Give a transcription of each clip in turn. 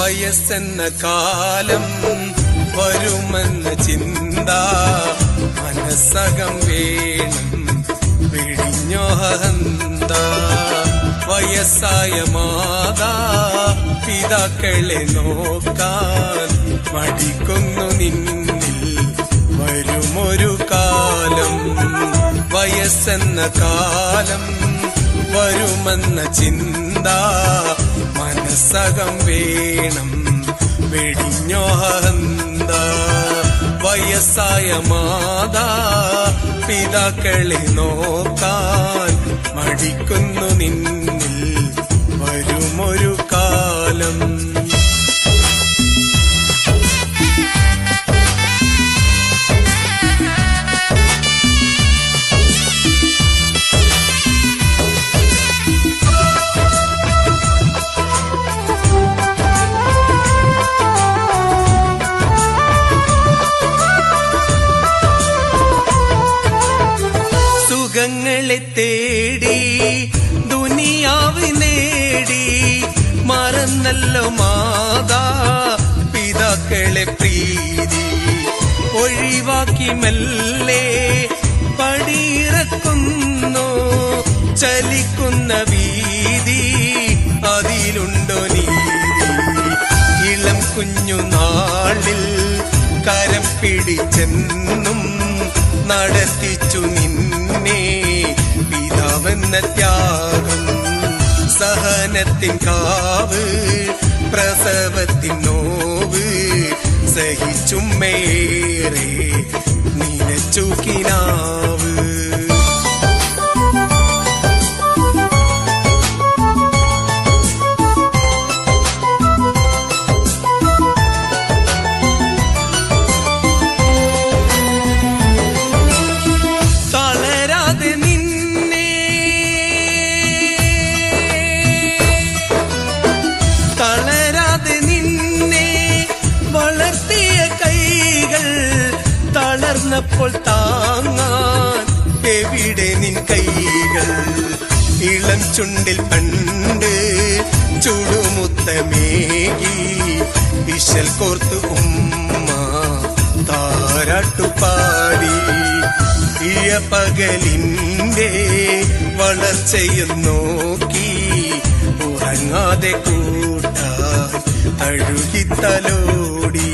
വയസ്സെന്ന കാലം വരുമെന്ന ചിന്ത മനസ്സകം വേണം വെടിഞ്ഞോഹന്ത. വയസ്സായ മാതാ പിതാക്കളെ നോക്കാൻ മടിക്കുന്നു നിന്നിൽ വരുമൊരു കാലം. വയസ്സെന്ന കാലം വരുമെന്ന ചിന്ത മനസ്സകം വേണം വെടിഞ്ഞോഹന്ത. വയസ്സായ മാതാ പിതാക്കളെ നോക്കാൻ മടിക്കുന്നു നിന്നിൽ വരുമൊരു കാലം. സുഖങ്ങളെ തേടി ദുനിയാവ് നേടി മറന്നല്ലോ മാതാ പിതാക്കളെ പ്രീതി. ഒഴിവാക്കി മെല്ലെ പടിയിറക്കുന്നു ചലിക്കുന്ന വീതി, അതിലുണ്ടോ നീതി? ഇളം കുഞ്ഞുനാളിൽ കരം പിടിച്ചെന്നും നടത്തിച്ചു നിന്നെ പിതാവെന്ന ത്യാഗം. സഹനത്തിൻ കാവ് പ്രസവത്തിൻ നോവ് സഹിച്ചുമ്മേറെ നിനച്ചു കിനാവ്. തളർന്നപ്പോൾ താങ്ങാൻ എവിടെ നിൻ കൈകൾ? ഇളം ചുണ്ടിൽ പണ്ട് ചുടുമുത്തമേകി ഇശൽ കോർത്തു ഉമ്മ താരാട്ടുപാടി. ഇയ പകലിന്റെ വളർച്ചയും നോക്കി ഉറങ്ങാതെ കൂട്ടാൻ അഴുകിത്തലോടി.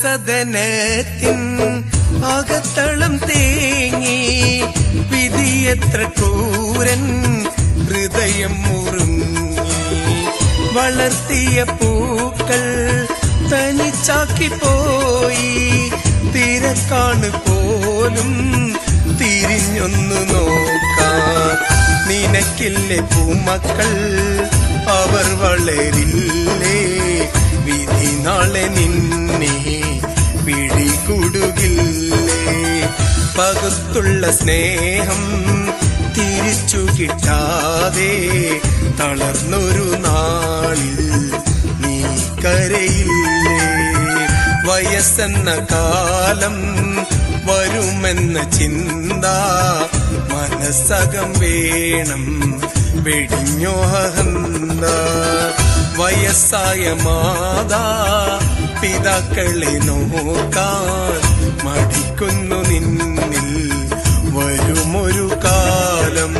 സദനത്തിൻ അകത്തളം തേങ്ങി വിധിയെത്ര ക്രൂരൻ ഹൃദയം മുറുങ്ങി. വളർത്തിയ പൂക്കൾ തനിച്ചാക്കി പോയി, തിരക്കാണ് പോലും തിരിഞ്ഞൊന്നു നോക്കാൻ. നിനക്കില്ലേ പൂമക്കൾ, അവർ വളരില്ലേ? വിധി നാളെ നിന്നെ പിടികൂടുകില്ലേ? പകുത്തുള്ള സ്നേഹം തിരിച്ചു കിട്ടാതെ തളർന്നൊരു നാളിൽ നീ കരയില്ലേ? വയസ്സെന്ന കാലം വരുമെന്ന ചിന്ത മനസ്സകം വേണം വെടിഞ്ഞോഹന്ത. വയസ്സായ മാതാ പിതാക്കളെ നോക്കാൻ മടിക്കുന്നു നിന്നിൽ വരുമൊരു കാലം.